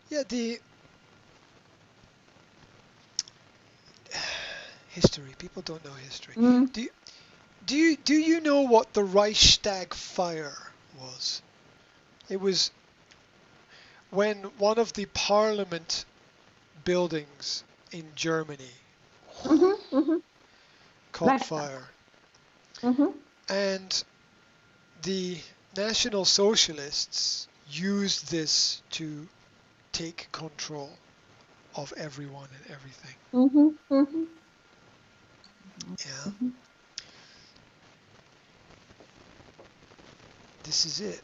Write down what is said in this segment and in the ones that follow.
Yeah, the history. People don't know history. Mm. Do you know what the Reichstag fire was? It was when one of the parliament buildings in Germany Mm-hmm. caught Reichstag. fire, Mm-hmm. and the National Socialists used this to take control of everyone and everything. Mm-hmm. Mm-hmm. Yeah, Mm-hmm. this is it.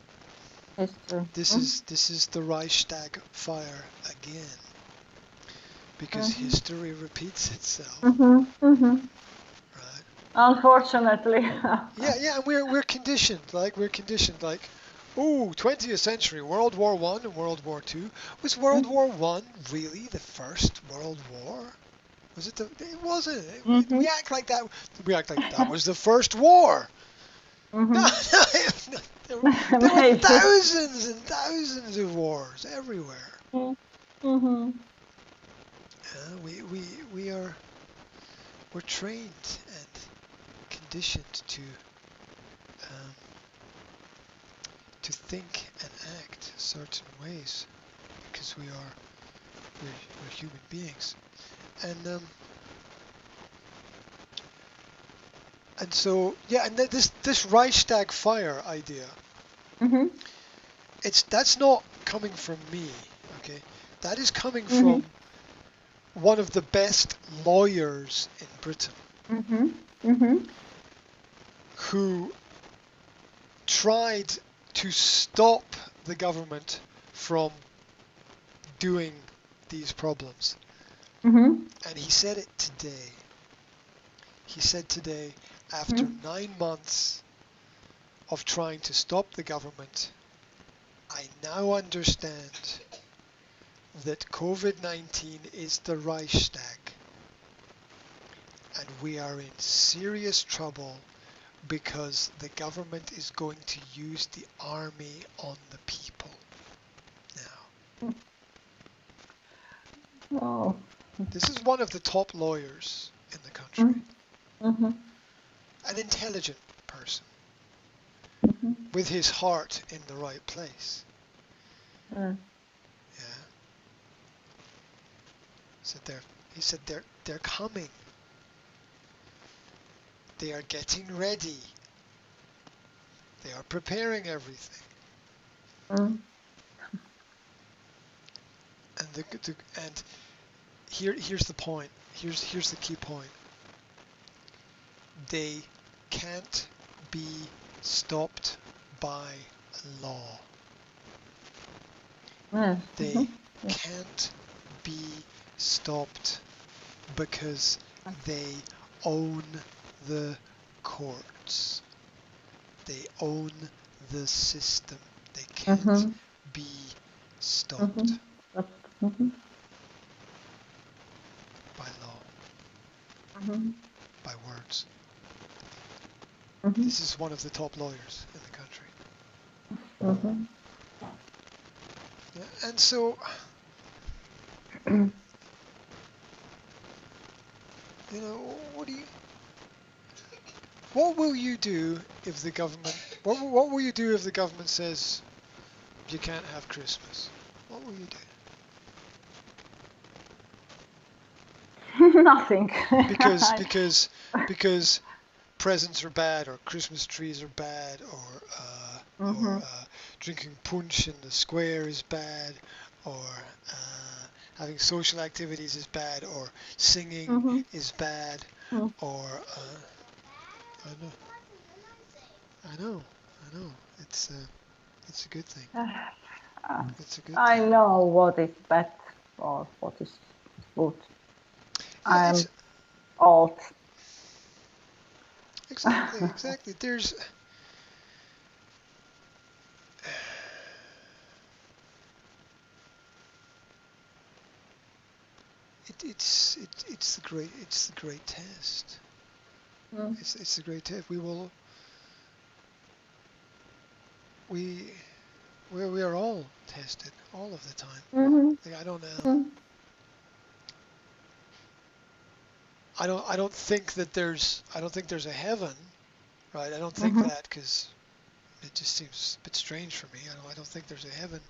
History. This Mm-hmm. is the Reichstag fire again, because Mm-hmm. history repeats itself, Mm-hmm. Mm-hmm. right? Unfortunately. Yeah, and we're conditioned, like, oh, 20th century, World War One and World War Two. Was World War One really the first World War? Was it? It wasn't. Mm-hmm. We act like that. We act like that was the first war. No, Mm-hmm. no, there were Maybe. thousands and thousands of wars everywhere. Mm-hmm. We are we're trained and conditioned um, to think and act certain ways because we're human beings, and so yeah, and this Reichstag fire idea, Mm-hmm. that's not coming from me, okay? That is coming Mm-hmm. from one of the best lawyers in Britain Mm-hmm. Mm-hmm. who tried to stop the government from doing these problems. Mm-hmm. And he said it today. He said today, after 9 months of trying to stop the government, I now understand that COVID-19 is the Reichstag, and we are in serious trouble because the government is going to use the army on the people now. Oh. This is one of the top lawyers in the country, Mm-hmm. an intelligent person Mm-hmm. with his heart in the right place. Mm. Yeah. He said they're coming. They are getting ready. They are preparing everything. Mm. And here's the point. Here's the key point. They can't be stopped by law. Yes. They can't be stopped because they own the courts. They own the system. They can't Mm-hmm. be Mm-hmm. stopped Mm-hmm. by law, Mm-hmm. by words. Mm-hmm. This is one of the top lawyers in the country. Mm-hmm. Yeah, and so, what will you do if the government, what will you do if the government says you can't have Christmas? What will you do? Nothing. Because presents are bad, or Christmas trees are bad, or Mm-hmm. drinking punch in the square is bad, or having social activities is bad, or singing Mm-hmm. is bad, or I know, it's a good thing. It's a good I thing. know what is bad or what is good. Yeah, I'm it's old. exactly. It's the great test. Mm. It's the great test. We we are all tested all of the time. Mhm. Like, I don't know. Mhm. I don't think that I don't think there's a heaven, right? I don't think Mhm. that because it just seems a bit strange for me. I don't think there's a heaven,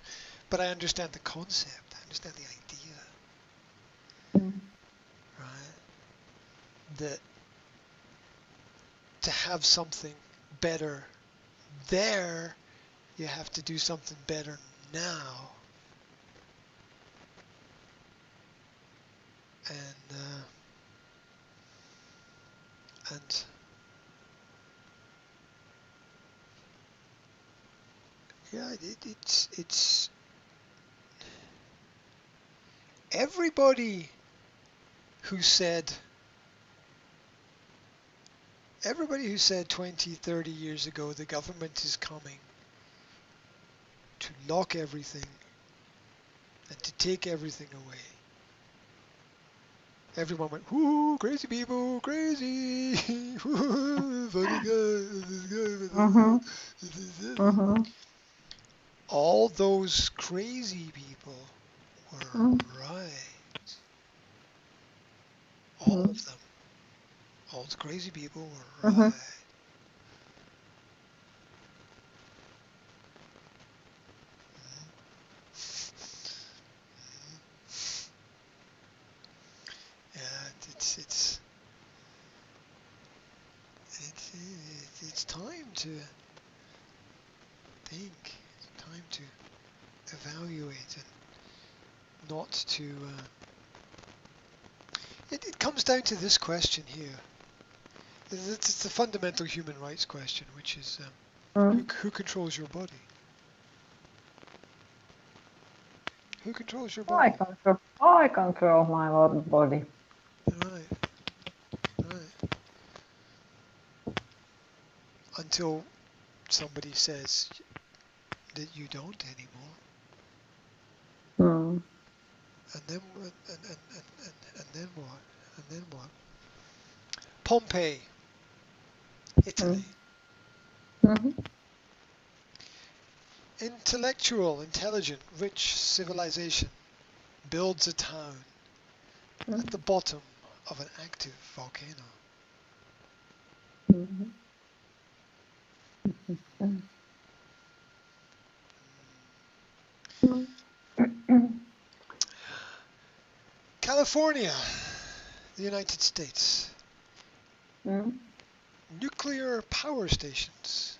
but I understand the concept. I understand the idea, Mhm. right? That to have something better there, you have to do something better now. And yeah, it's everybody who said 20, 30 years ago the government is coming to lock everything and to take everything away. Everyone went, "Whoo, crazy people, crazy! Whoo, funny Mhm. guy." Mhm. All those crazy people Mhm. were right. All Mhm. of them. All the crazy people were Mhm. right. Yeah, it's time to think. It's time to evaluate and not to. It comes down to this question here. It's the fundamental human rights question, which is Mhm. who controls your body? Who controls your I body? control. I control my own body. Right, right. Until somebody says that you don't anymore, Mhm. and then and then what? And then what? Pompeii, Mhm. Italy. Mhm. Intelligent, rich civilization builds a town at Mhm. the bottom of an active volcano. Mhm. Mhm. Mhm. California, the United States. Mhm. Nuclear power stations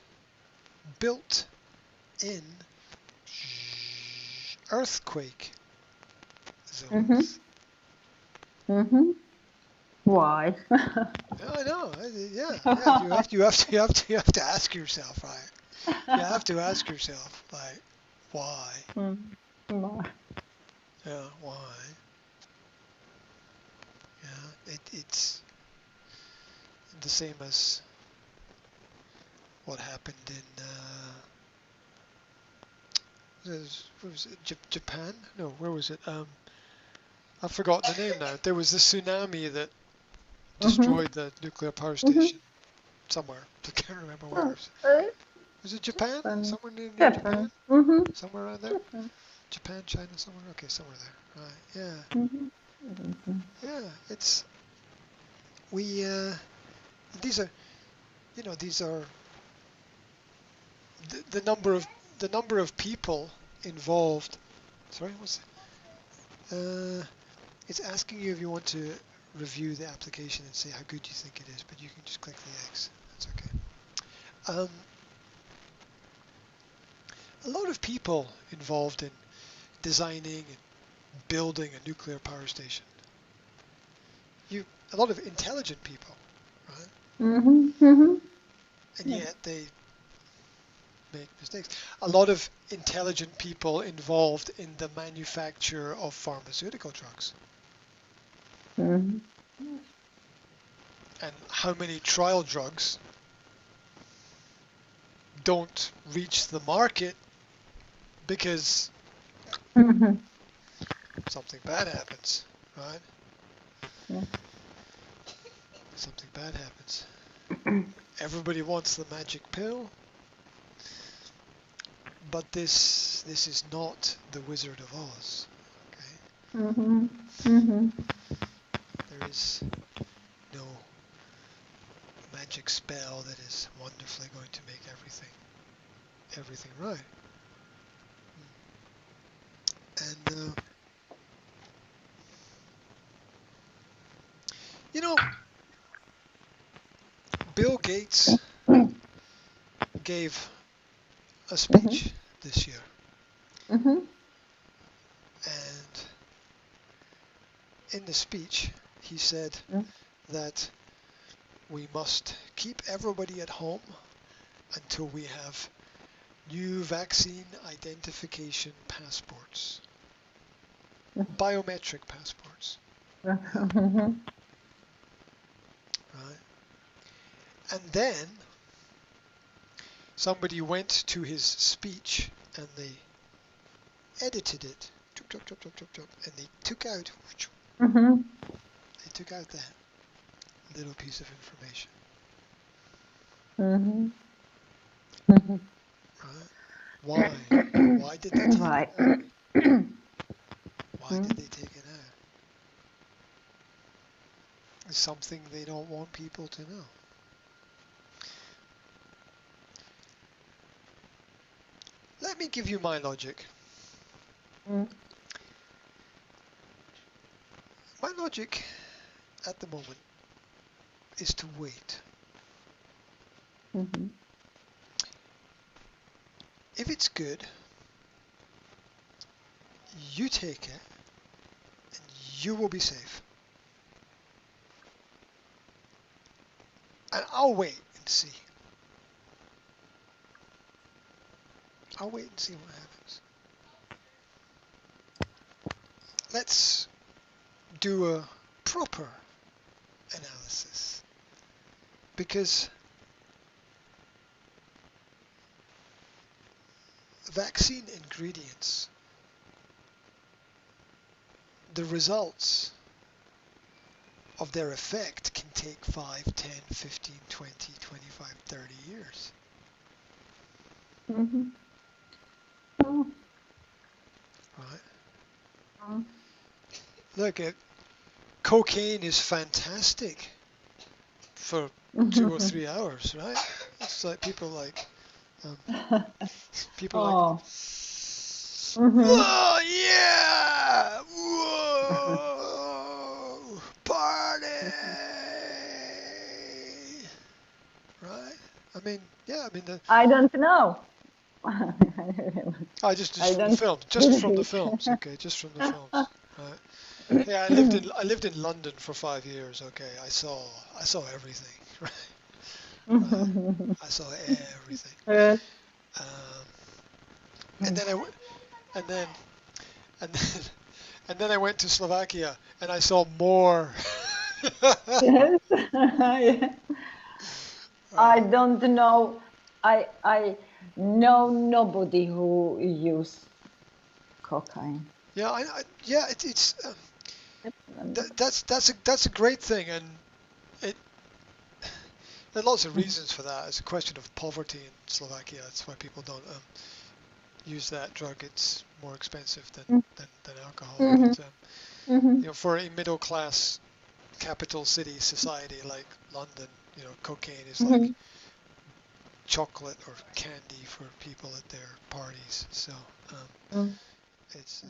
built in earthquake Mhm. zones. Mhm. Why? Yeah, I know. Yeah. You have to ask yourself, right? You have to ask yourself, like, why? Mhm. Why? Yeah, why? Yeah, it's the same as what happened in what was it? Japan? No, where was it? I've forgotten the name now. There was the tsunami that Mhm. destroyed the nuclear power Mhm. station somewhere. I can't remember where. Oh, eh, Was it Japan? Japan. Somewhere near Japan? Japan. Mhm. Somewhere around there? Japan. Japan, China, somewhere? Okay, somewhere there. Right. Yeah. Mhm. Mhm. Yeah. It's we. These are. These are the number of people involved. Sorry, what's it's asking you if you want to review the application and say how good you think it is, but you can just click the X. That's okay. A lot of people involved in designing and building a nuclear power station. A lot of intelligent people, right? Mhm. Mhm. And Yeah. yet they make mistakes. A lot of intelligent people involved in the manufacture of pharmaceutical drugs. Mhm. And how many trial drugs don't reach the market because Mhm. something bad happens, right? Yeah. Something bad happens. Everybody wants the magic pill, but this is not the Wizard of Oz. Okay, Mhm. Mhm. there is no magic spell that is wonderfully going to make everything right. And you know, Bill Gates gave a Mhm. speech this year, Mhm. and in the speech he said Mhm. that we must keep everybody at home until we have new vaccine identification passports, biometric passports, Mhm. right? And then somebody went to his speech and they edited it, and they took out Mhm. that little piece of information, Mhm. Mhm. right? Why? Why did they take it Right. out? Why did Mhm. they take it out? It's something they don't want people to know. Let me give you my logic. Mhm. My logic at the moment is to wait. Mhm. If it's good, you take it and you will be safe. And I'll wait and see. I'll wait and see what happens. Let's do a proper analysis, because vaccine ingredients, the results of their effect can take 5, 10, 15, 20, 25, 30 years. Mhm. Mhm. Right? Mhm. Look, cocaine is fantastic for 2 or 3 hours, right? It's like um, people like, Oh. Mhm. oh yeah, whoa, party, right? I mean, yeah, I mean, I don't know. just I from the don't films, just from the believe. films, okay, just from the films, right? Yeah, I lived in London for 5 years. Okay, I saw everything. Right, right. I saw everything. Yes. Um, and then I w- and then and then and then I went to Slovakia and I saw more. Yes. Yeah. I Right. don't know. I know nobody who use cocaine. Yeah, yeah, it's Um, that's a great thing, and it there are lots of reasons for that. It's a question of poverty in Slovakia. That's why people don't use that drug. It's more expensive than alcohol. Mhm. But Mhm. for a middle class capital city society like London, cocaine is like Mhm. chocolate or candy for people at their parties. So Mhm. it's